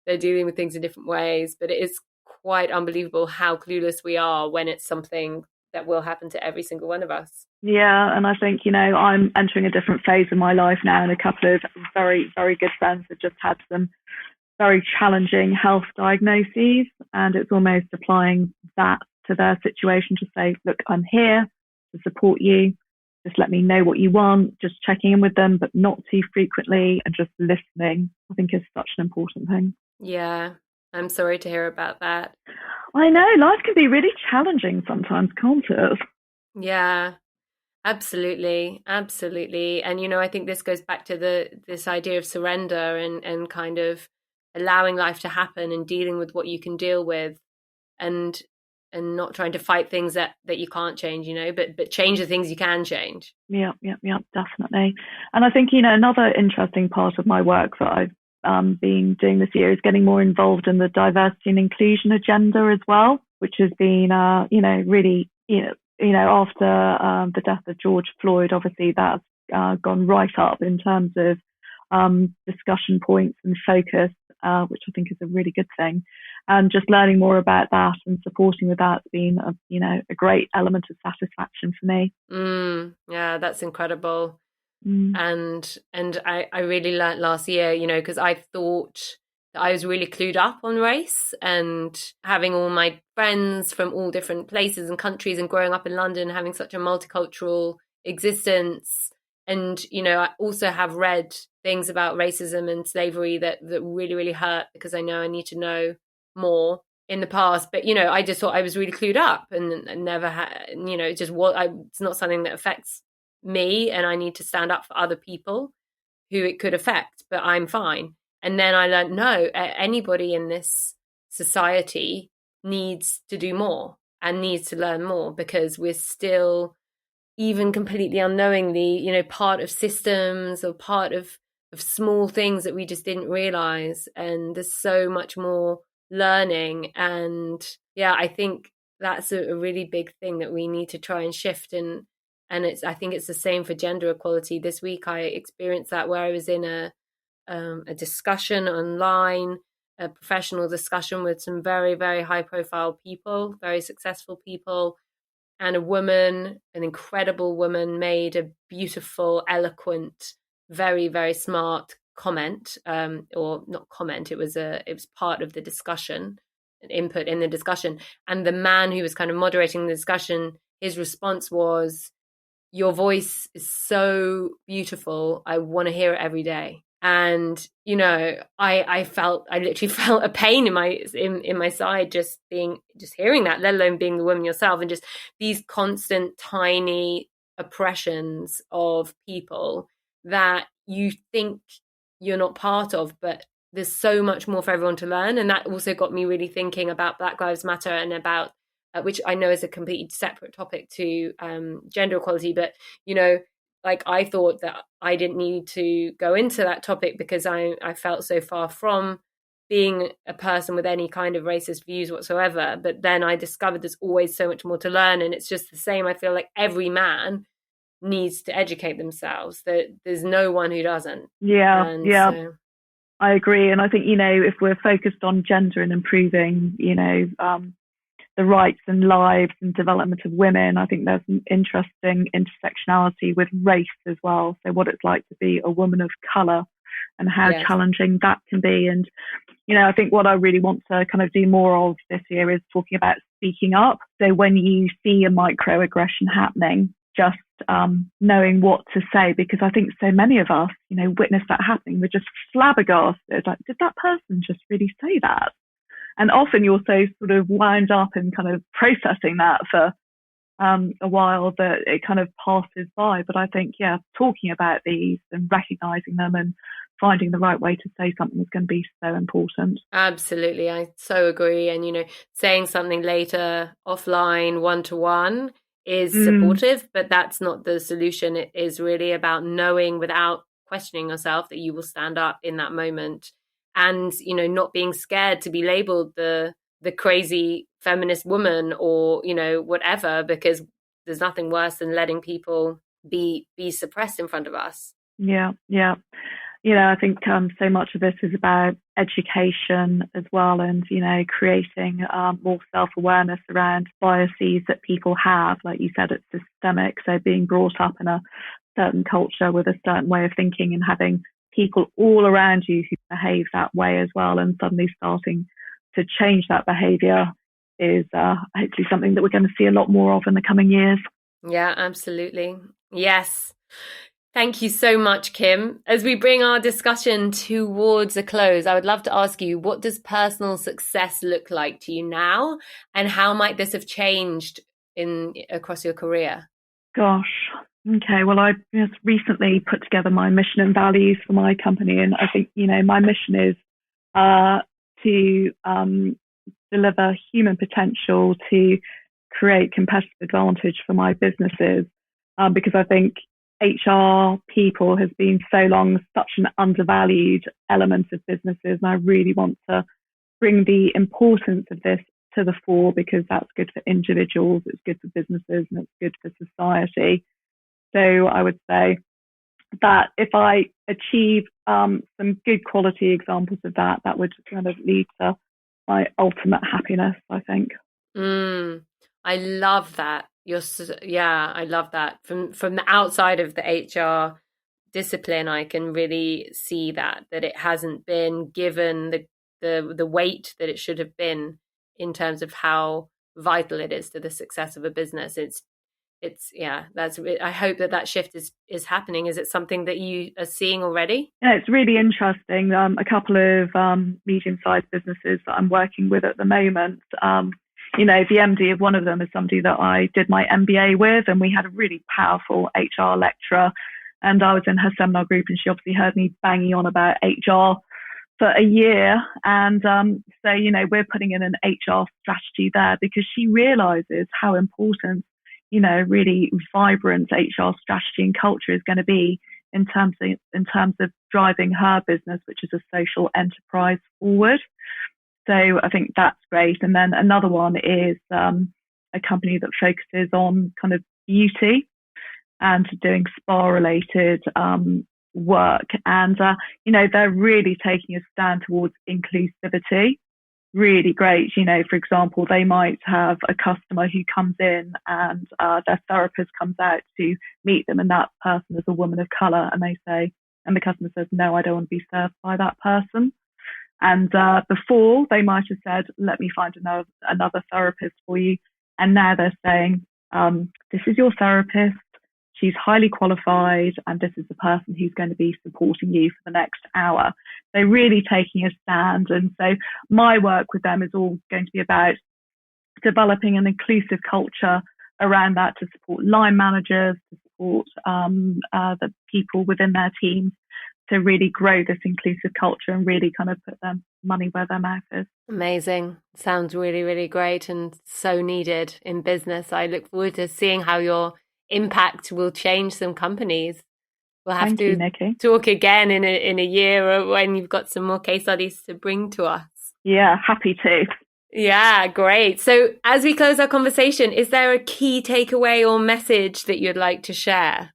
they're dealing with things in different ways. But it is quite unbelievable how clueless we are when it's something that will happen to every single one of us. Yeah, and I think, I'm entering a different phase in my life now, and a couple of very, very good friends have just had some very challenging health diagnoses, and it's almost applying that to their situation to say, look, I'm here to support you. Just let me know what you want, just checking in with them, but not too frequently, and just listening, I think, is such an important thing. Yeah, I'm sorry to hear about that. I know, life can be really challenging sometimes, can't it? Yeah, absolutely. And, I think this goes back to this idea of surrender and kind of allowing life to happen and dealing with what you can deal with, and not trying to fight things that you can't change, but change the things you can change. Yeah, definitely. And I think, another interesting part of my work that I've been doing this year is getting more involved in the diversity and inclusion agenda as well, which has been, really, after the death of George Floyd, obviously that's gone right up in terms of discussion points and focus, which I think is a really good thing. And just learning more about that and supporting with that's been, a great element of satisfaction for me. Yeah, that's incredible. And I really learned last year, because I thought that I was really clued up on race, and having all my friends from all different places and countries, and growing up in London, having such a multicultural existence. And, I also have read things about racism and slavery that really, really hurt, because I know I need to know more in the past. But, I just thought I was really clued up, and never had, it's not something that affects me, and I need to stand up for other people who it could affect, but I'm fine. And then I learned, no, anybody in this society needs to do more and needs to learn more, because we're still, even completely unknowingly, part of systems or part of small things that we just didn't realize. And there's so much more learning. And yeah, I think that's a really big thing that we need to try and shift. And I think it's the same for gender equality. This week I experienced that, where I was in a discussion online, a professional discussion with some very, very high profile people, very successful people. And a woman, an incredible woman, made a beautiful, eloquent, very, very smart comment, or not comment. It was part of the discussion, an input in the discussion. And the man who was kind of moderating the discussion, his response was, "Your voice is so beautiful. I want to hear it every day." And I literally felt a pain in my side just hearing that, let alone being the woman yourself, and just these constant tiny oppressions of people that you think you're not part of, but there's so much more for everyone to learn. And that also got me really thinking about Black Lives Matter, and about which I know is a completely separate topic to gender equality, but like, I thought that I didn't need to go into that topic because I felt so far from being a person with any kind of racist views whatsoever. But then I discovered there's always so much more to learn. And it's just the same. I feel like every man needs to educate themselves, that there's no one who doesn't. Yeah. So, I agree. And I think, if we're focused on gender and improving, the rights and lives and development of women, I think there's an interesting intersectionality with race as well. So what it's like to be a woman of colour and how challenging that can be. And, I think what I really want to kind of do more of this year is talking about speaking up. So when you see a microaggression happening, just knowing what to say, because I think so many of us, witness that happening. We're just flabbergasted. Like, did that person just really say that? And often you're so sort of wound up in kind of processing that for a while that it kind of passes by. But I think, talking about these and recognizing them and finding the right way to say something is going to be so important. Absolutely. I so agree. And, saying something later offline, one-to-one is supportive, but that's not the solution. It is really about knowing without questioning yourself that you will stand up in that moment. And, not being scared to be labeled the crazy feminist woman or, whatever, because there's nothing worse than letting people be suppressed in front of us. Yeah. I think so much of this is about education as well, and, creating more self-awareness around biases that people have. Like you said, it's systemic. So being brought up in a certain culture with a certain way of thinking and having people all around you who behave that way as well, and suddenly starting to change that behaviour is hopefully something that we're going to see a lot more of in the coming years. Yeah, absolutely. Yes. Thank you so much, Kim. As we bring our discussion towards a close, I would love to ask you, what does personal success look like to you now, and how might this have changed across your career? Gosh. Okay, well, I just recently put together my mission and values for my company, and I think, my mission is to deliver human potential to create competitive advantage for my businesses, because I think HR people has been so long such an undervalued element of businesses, and I really want to bring the importance of this to the fore, because that's good for individuals, it's good for businesses, and it's good for society. So I would say that if I achieve some good quality examples of that, that would kind of lead to my ultimate happiness, I think. I love that. I love that. From the outside of the HR discipline, I can really see that it hasn't been given the weight that it should have been in terms of how vital it is to the success of a business. I hope that shift is happening. Is it something that you are seeing already? Yeah, it's really interesting. A couple of medium-sized businesses that I'm working with at the moment, the MD of one of them is somebody that I did my MBA with, and we had a really powerful HR lecturer, and I was in her seminar group, and she obviously heard me banging on about HR for a year. And so, we're putting in an HR strategy there, because she realizes how important, really vibrant HR strategy and culture is going to be in terms of driving her business, which is a social enterprise, forward. So I think that's great. And then another one is a company that focuses on kind of beauty and doing spa-related work. And, they're really taking a stand towards inclusivity. Really great. For example, they might have a customer who comes in and their therapist comes out to meet them, and that person is a woman of colour, and the customer says, no, I don't want to be served by that person. And before, they might have said, let me find another therapist for you. And now they're saying, this is your therapist. She's highly qualified, and this is the person who's going to be supporting you for the next hour. They're really taking a stand. And so my work with them is all going to be about developing an inclusive culture around that, to support line managers, to support the people within their teams, to really grow this inclusive culture and really kind of put their money where their mouth is. Amazing. Sounds really, really great and so needed in business. I look forward to seeing how your impact will change some companies. We'll have to talk again in a year, or when you've got some more case studies to bring to us. Yeah, happy to. Yeah, great. So as we close our conversation, is there a key takeaway or message that you'd like to share?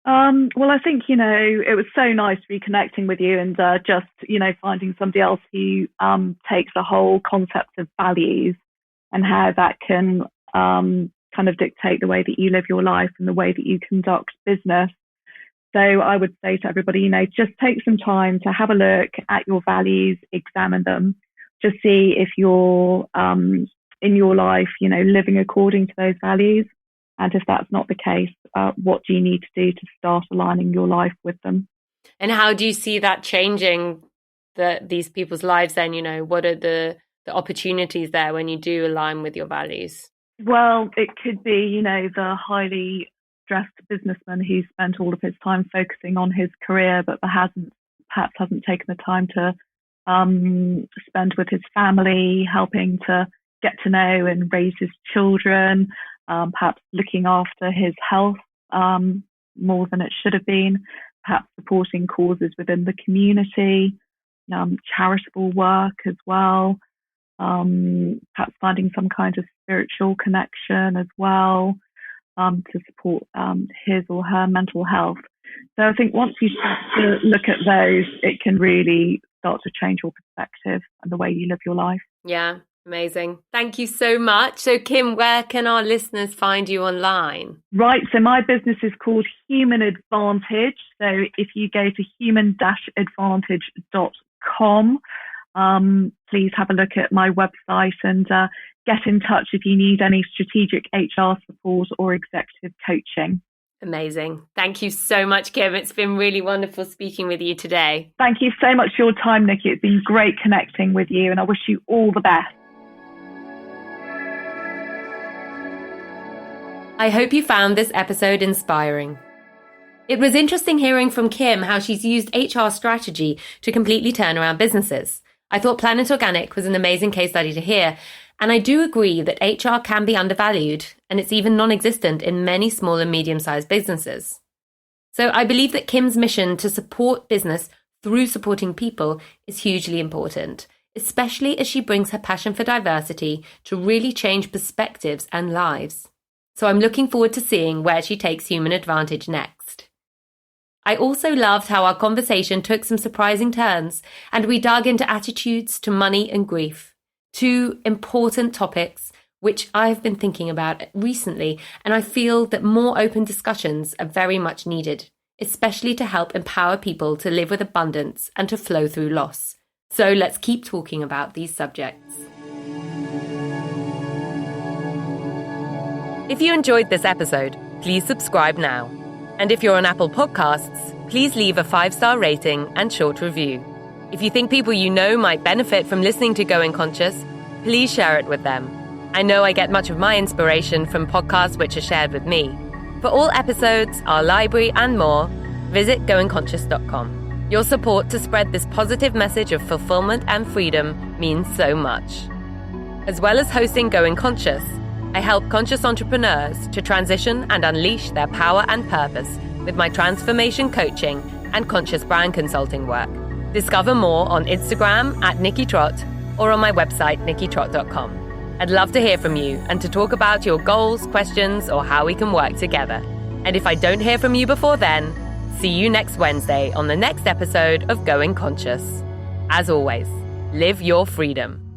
Well, I think, it was so nice reconnecting with you and just, finding somebody else who takes the whole concept of values and how that can kind of dictate the way that you live your life and the way that you conduct business. So I would say to everybody, just take some time to have a look at your values, examine them, just see if you're in your life, living according to those values. And if that's not the case, what do you need to do to start aligning your life with them? And how do you see that changing these people's lives then? What are the opportunities there when you do align with your values? Well, it could be, the highly stressed businessman who spent all of his time focusing on his career, but perhaps hasn't taken the time to spend with his family, helping to get to know and raise his children, perhaps looking after his health more than it should have been, perhaps supporting causes within the community, charitable work as well, perhaps finding some kind of spiritual connection as well, to support his or her mental health. So I think once you start to look at those, it can really start to change your perspective and the way you live your life. Yeah, amazing. Thank you so much. So Kim, where can our listeners find you online? Right, so my business is called Human Advantage. So if you go to human-advantage.com, please have a look at my website and get in touch if you need any strategic HR support or executive coaching. Amazing. Thank you so much, Kim. It's been really wonderful speaking with you today. Thank you so much for your time, Nikki. It's been great connecting with you, and I wish you all the best. I hope you found this episode inspiring. It was interesting hearing from Kim how she's used HR strategy to completely turn around businesses. I thought Planet Organic was an amazing case study to hear, and I do agree that HR can be undervalued, and it's even non-existent in many small and medium-sized businesses. So I believe that Kim's mission to support business through supporting people is hugely important, especially as she brings her passion for diversity to really change perspectives and lives. So I'm looking forward to seeing where she takes Human Advantage next. I also loved how our conversation took some surprising turns, and we dug into attitudes to money and grief, two important topics which I've been thinking about recently, and I feel that more open discussions are very much needed, especially to help empower people to live with abundance and to flow through loss. So let's keep talking about these subjects. If you enjoyed this episode, please subscribe now. And if you're on Apple Podcasts, please leave a 5-star rating and short review. If you think people you know might benefit from listening to Going Conscious, please share it with them. I know I get much of my inspiration from podcasts which are shared with me. For all episodes, our library and more, visit goingconscious.com. Your support to spread this positive message of fulfillment and freedom means so much. As well as hosting Going Conscious, I help conscious entrepreneurs to transition and unleash their power and purpose with my transformation coaching and conscious brand consulting work. Discover more on Instagram at Nikki Trott or on my website, nikkitrott.com. I'd love to hear from you and to talk about your goals, questions, or how we can work together. And if I don't hear from you before then, see you next Wednesday on the next episode of Going Conscious. As always, live your freedom.